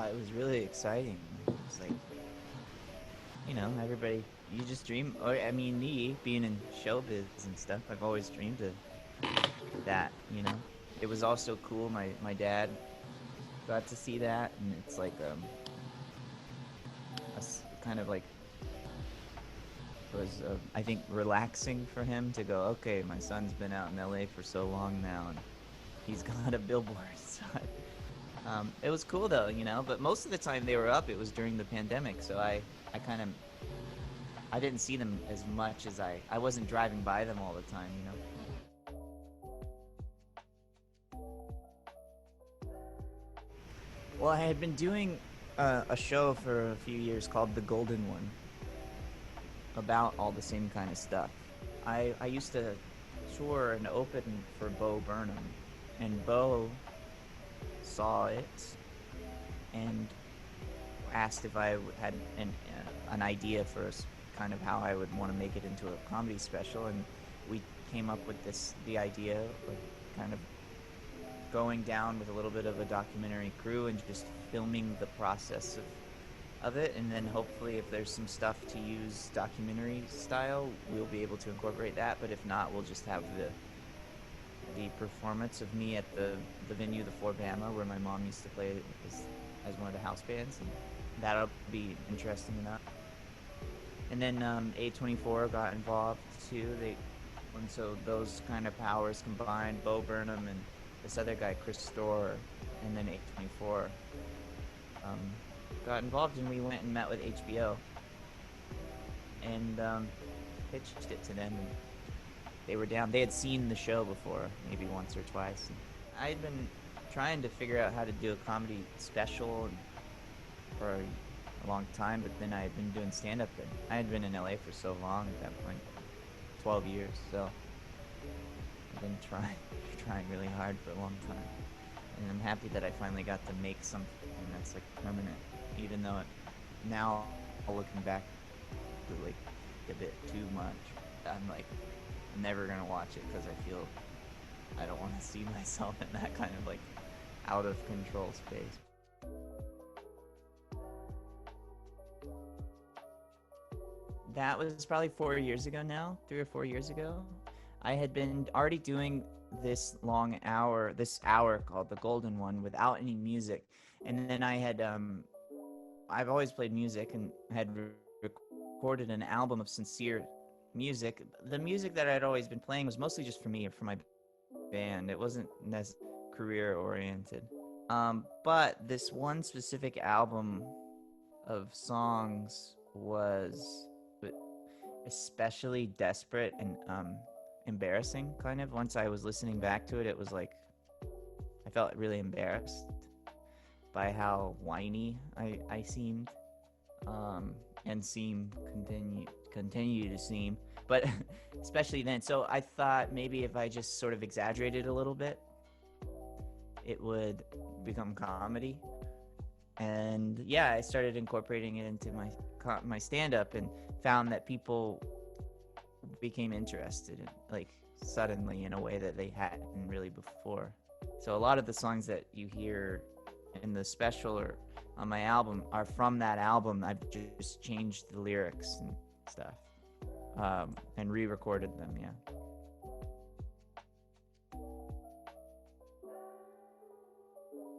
It was really exciting. It was like, everybody, you just dream. Or, I mean, me being in showbiz and stuff, I've always dreamed of that. It was also cool. My dad got to see that, and it's like kind of like it was I think relaxing for him to go. Okay, my son's been out in LA for so long now, and he's got a billboard. So it was cool though. But most of the time they were up, it was during the pandemic, so I kind of I didn't see them as much as I wasn't driving by them all the time. Well, I had been doing a show for a few years called The Golden One about all the same kind of stuff. I used to tour and open for Bo Burnham, and Bo saw it and asked if I had an idea for kind of how I would want to make it into a comedy special, and we came up with the idea of kind of going down with a little bit of a documentary crew and just filming the process of it, and then hopefully if there's some stuff to use documentary style, we'll be able to incorporate that. But if not, we'll just have the performance of me at the venue, the Four Bama, where my mom used to play as one of the house bands, and that'll be interesting enough. And then A24 got involved too. And so those kind of powers combined, Bo Burnham and this other guy, Chris Storr, and then A24 um, got involved, and we went and met with HBO and pitched it to them, and they were down. They had seen the show before, maybe once or twice. And I had been trying to figure out how to do a comedy special for a long time, but then I had been doing stand-up, and I had been in LA for so long at that point, 12 years, so I've been trying really hard for a long time. And I'm happy that I finally got to make something that's like permanent, even though now, looking back, like a bit too much. I'm like, I'm never gonna watch it because I feel I don't want to see myself in that kind of like out of control space. That was probably 4 years ago now, 3 or 4 years ago. I had been already doing this hour called the Golden One without any music, and then I've always played music and had recorded an album of sincere music. The music that I'd always been playing was mostly just for me or for my band. It wasn't career oriented. But this one specific album of songs was especially desperate and embarrassing, kind of. Once I was listening back to it, it was like I felt really embarrassed by how whiny I seemed, and continue to seem, but especially then. So I thought maybe if I just sort of exaggerated a little bit, it would become comedy. And yeah, I started incorporating it into my stand-up, and found that people became interested in, like, suddenly, in a way that they hadn't really before. So a lot of the songs that you hear in the special or on my album are from that album. I've just changed the lyrics and stuff, and re-recorded them. Yeah.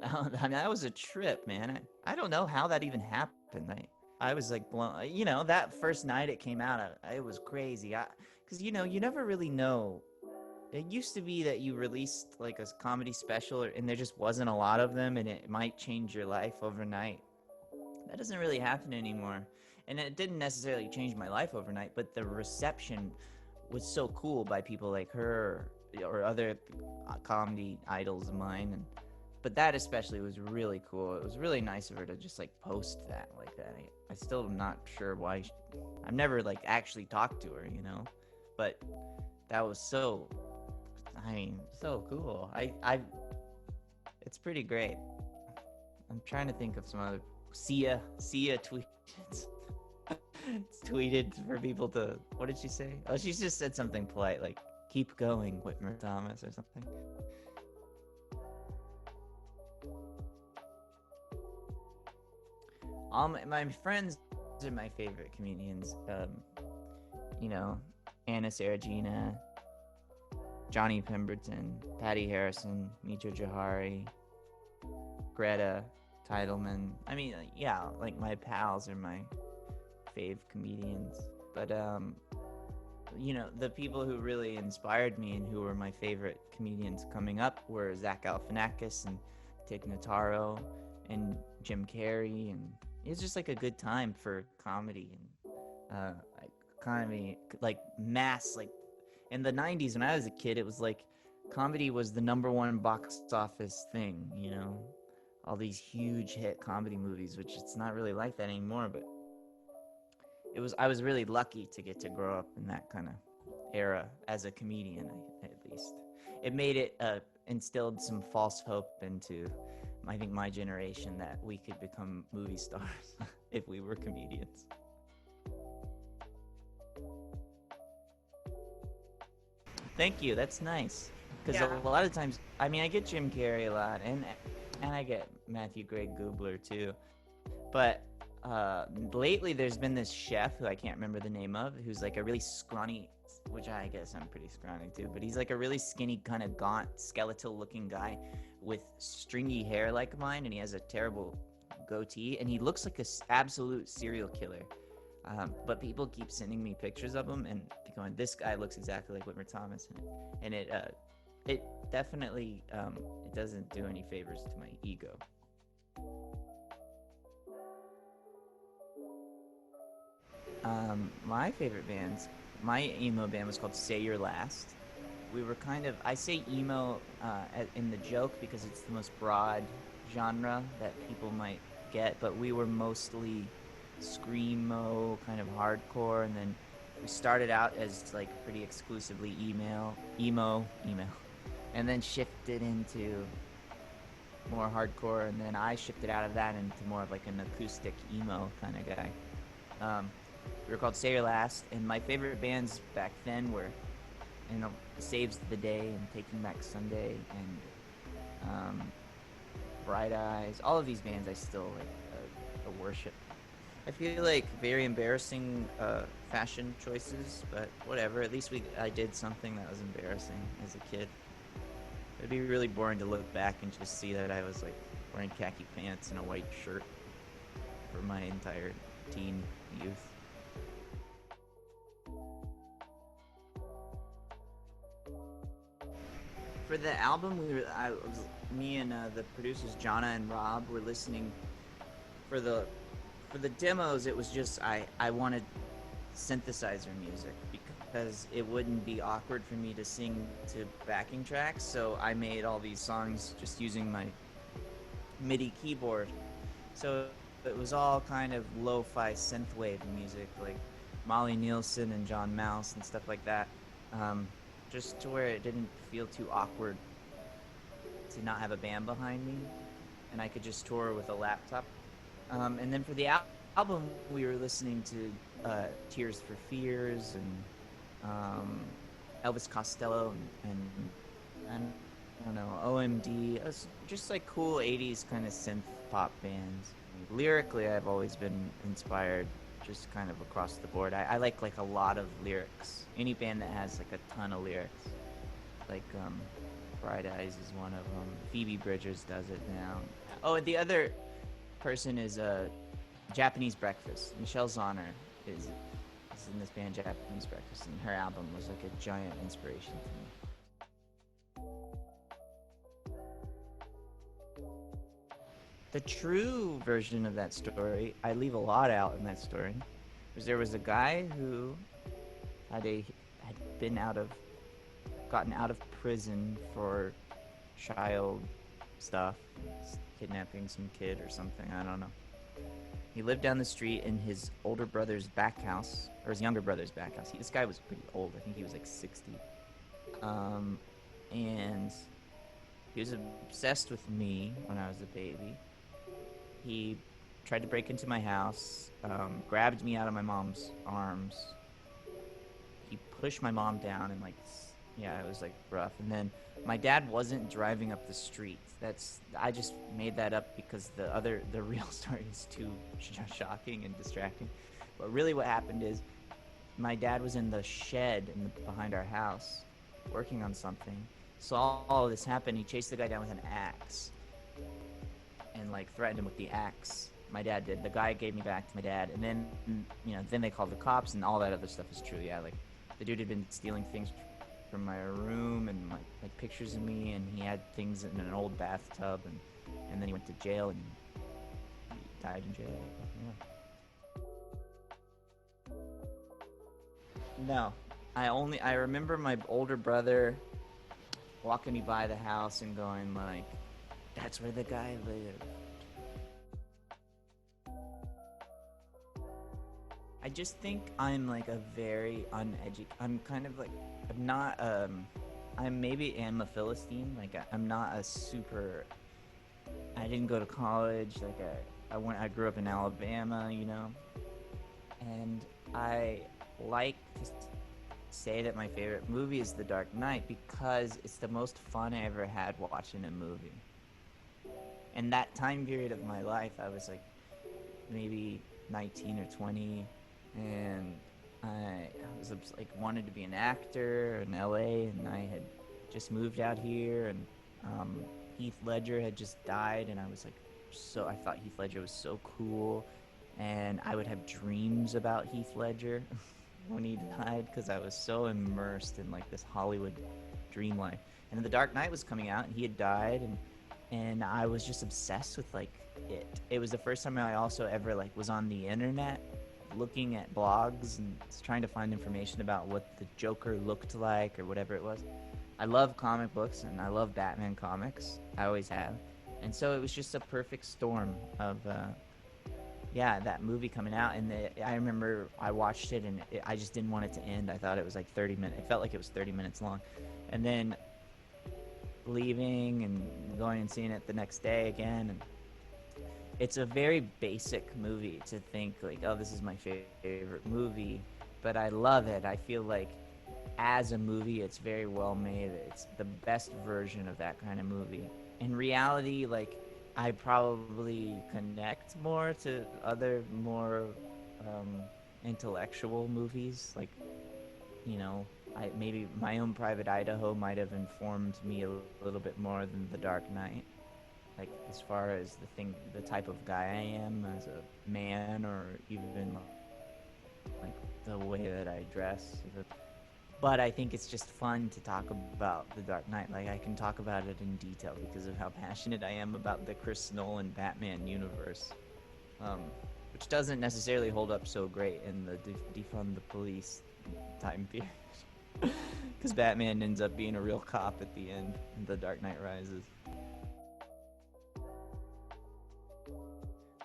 I mean, that was a trip, man. I don't know how that even happened. I was like blown. That first night it came out, it was crazy. Because you never really know. It used to be that you released like a comedy special, and there just wasn't a lot of them, and it might change your life overnight. That doesn't really happen anymore, and it didn't necessarily change my life overnight. But the reception was so cool by people like her or other comedy idols of mine, and but that especially was really cool. It was really nice of her to just like post that like that. I still am not sure why. I've never like actually talked to her, but that was so cool. It's pretty great. I'm trying to think of some other. Sia tweeted for people to. What did she say? Oh, she just said something polite like "Keep going, Whitmer Thomas" or something. all my friends are my favorite comedians. You know, Anna Saragina, Johnny Pemberton, Patty Harrison, Mitra Johari, Greta Titleman. I mean, yeah, like my pals are my fave comedians. But the people who really inspired me and who were my favorite comedians coming up were Zach Galifianakis and Tig Notaro and Jim Carrey, and it was just like a good time for comedy and comedy, like mass, like in the 90s when I was a kid, it was like comedy was the number one box office thing, all these huge hit comedy movies, which it's not really like that anymore, but I was really lucky to get to grow up in that kind of era as a comedian, at least. It made it instilled some false hope into, I think, my generation that we could become movie stars if we were comedians. Thank you. That's nice. Because Yeah. a lot of times, I mean, I get Jim Carrey a lot, and I get Matthew Gray Gubler too. But lately, there's been this chef who I can't remember the name of, who's like a really scrawny, which I guess I'm pretty scrawny too, but he's like a really skinny, kind of gaunt, skeletal-looking guy with stringy hair like mine, and he has a terrible goatee, and he looks like an absolute serial killer. But people keep sending me pictures of him and going, "This guy looks exactly like Whitmer Thomas," and it definitely it doesn't do any favors to my ego. My favorite bands, my emo band was called Say Your Last. We were kind of, I say emo in the joke because it's the most broad genre that people might get, but we were mostly screamo, kind of hardcore, and then we started out as like pretty exclusively emo, and then shifted into more hardcore, and then I shifted out of that into more of like an acoustic emo kind of guy. We were called Say Your Last, and my favorite bands back then were, Saves the Day and Taking Back Sunday and Bright Eyes. All of these bands I still like worship. I feel like very embarrassing fashion choices, but whatever. At least I did something that was embarrassing as a kid. It'd be really boring to look back and just see that I was like wearing khaki pants and a white shirt for my entire teen youth. For the album, me and the producers Jonna and Rob were listening for the demos. It was just I wanted synthesizer music because it wouldn't be awkward for me to sing to backing tracks. So I made all these songs just using my MIDI keyboard. So it was all kind of lo-fi synthwave music, like Molly Nielsen and John Mouse and stuff like that. Just to where it didn't feel too awkward to not have a band behind me, and I could just tour with a laptop. And then for the album, we were listening to Tears for Fears and Elvis Costello and I don't know, OMD. It was just like cool 80s kind of synth pop bands. Lyrically, I've always been inspired just kind of across the board. I like a lot of lyrics. Any band that has like a ton of lyrics. Like Bright Eyes is one of them. Phoebe Bridgers does it now. Oh, and the other person is Japanese Breakfast. Michelle Zahner is in this band Japanese Breakfast, and her album was like a giant inspiration to me. The true version of that story, I leave a lot out in that story, because there was a guy who had gotten out of prison for child stuff, kidnapping some kid or something, I don't know. He lived down the street in his older brother's back house, or his younger brother's back house. This guy was pretty old. I think he was like 60. And he was obsessed with me when I was a baby. He tried to break into my house, grabbed me out of my mom's arms. He pushed my mom down and like Yeah, it was like rough. And then my dad wasn't driving up the street. I just made that up because the real story is too shocking and distracting. But really, what happened is my dad was in the shed behind our house, working on something. Saw all this happen. He chased the guy down with an axe, and like threatened him with the axe. My dad did. The guy gave me back to my dad, and then then they called the cops, and all that other stuff is true. Yeah, like the dude had been stealing things from my room and like pictures of me, and he had things in an old bathtub, and then he went to jail and he died in jail. Yeah. No, I remember my older brother walking me by the house and going like, "That's where the guy lived." I just think I'm like a very uneducated. I'm kind of like I'm not. I'm maybe am a Philistine. Like I'm not a super. I didn't go to college. Like I went. I grew up in Alabama. And I like to say that my favorite movie is The Dark Knight because it's the most fun I ever had watching a movie. And that time period of my life, I was like maybe 19 or 20, and I was like wanted to be an actor in LA, and I had just moved out here, and Heath Ledger had just died, and I was like, I thought Heath Ledger was so cool, and I would have dreams about Heath Ledger when he died because I was so immersed in like this Hollywood dream life. And then The Dark Knight was coming out, and he had died, and I was just obsessed with like it. It was the first time I also ever like was on the internet looking at blogs and trying to find information about what the Joker looked like or whatever it was. I love comic books and I love Batman comics. I always have. And so it was just a perfect storm of yeah, that movie coming out, and I remember I watched it, and I just didn't want it to end. I thought it was like 30 minutes. It felt like it was 30 minutes long, and then leaving and going and seeing it the next day again. And it's a very basic movie to think like, oh, this is my favorite movie, but I love it. I feel like as a movie, it's very well made. It's the best version of that kind of movie. In reality, like I probably connect more to other more um, intellectual movies. Like, I maybe My Own Private Idaho might have informed me a little bit more than The Dark Knight. Like as far as the type of guy I am as a man, or even like the way that I dress. But I think it's just fun to talk about The Dark Knight. Like I can talk about it in detail because of how passionate I am about the Chris Nolan Batman universe, um, which doesn't necessarily hold up so great in the defund the police time period. Because Batman ends up being a real cop at the end in The Dark Knight Rises.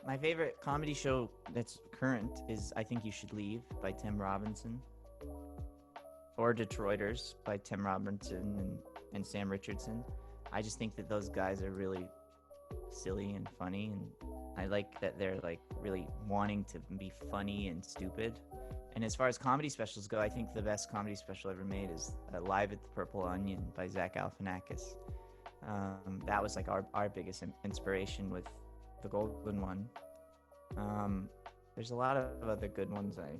My favorite comedy show that's current is I Think You Should Leave by Tim Robinson, or Detroiters by Tim Robinson and Sam Richardson. I just think that those guys are really silly and funny, and I like that they're like really wanting to be funny and stupid. And as far as comedy specials go, I think the best comedy special ever made is Live at the Purple Onion by Zach Galifianakis. That was like our biggest inspiration with the Golden One. There's a lot of other good ones. I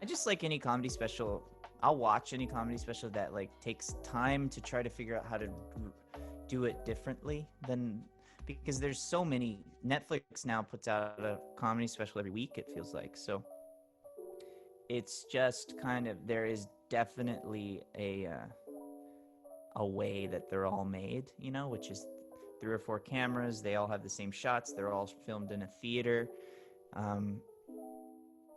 just like any comedy special. I'll watch any comedy special that like takes time to try to figure out how to do it differently than, because there's so many. Netflix now puts out a comedy special every week, it feels like. So it's just kind of, there is definitely a way that they're all made, which is 3 or 4 cameras. They all have the same shots. They're all filmed in a theater.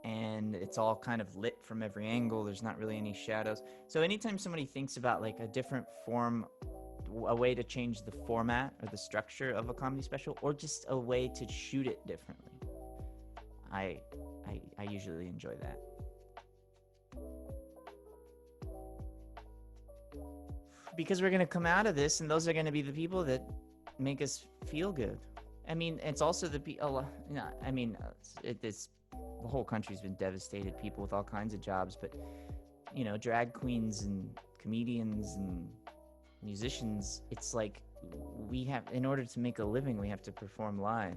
And it's all kind of lit from every angle. There's not really any shadows. So anytime somebody thinks about like a different form, a way to change the format or the structure of a comedy special, or just a way to shoot it differently, I usually enjoy that. Because we're going to come out of this, and those are going to be the people that make us feel good. I mean, it's also the people. It's the whole country's been devastated. People with all kinds of jobs, but drag queens and comedians and musicians, it's like we have, in order to make a living, we have to perform live.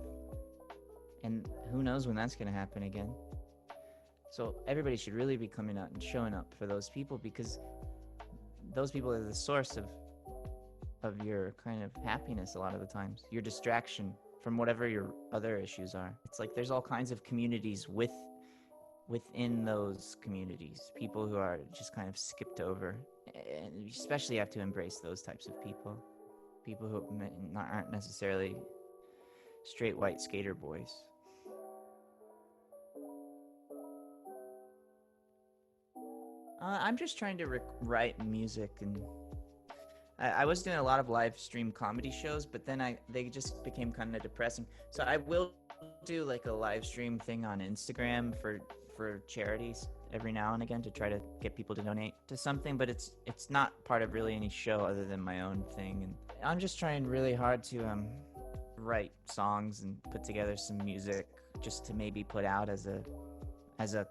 And who knows when that's going to happen again. So everybody should really be coming out and showing up for those people, because those people are the source of your kind of happiness a lot of the times, your distraction from whatever your other issues are. It's like there's all kinds of communities within those communities, people who are just kind of skipped over. And you especially have to embrace those types of people who aren't necessarily straight white skater boys. I'm just trying to write music, and I was doing a lot of live stream comedy shows, but then they just became kind of depressing. So I will do like a live stream thing on Instagram for charities every now and again to try to get people to donate to something, but it's not part of really any show other than my own thing. And I'm just trying really hard to write songs and put together some music just to maybe put out as a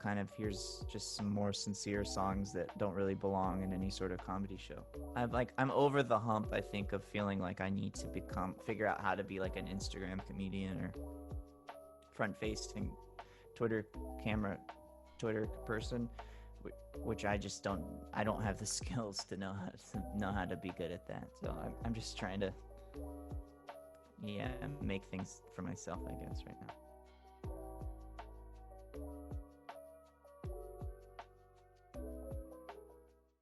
kind of, here's just some more sincere songs that don't really belong in any sort of comedy show. I'm over the hump, I think, of feeling like I need to figure out how to be like an Instagram comedian or front-facing Twitter person, which I just don't have the skills to know how to be good at that. So I'm just trying to make things for myself, I guess, right now.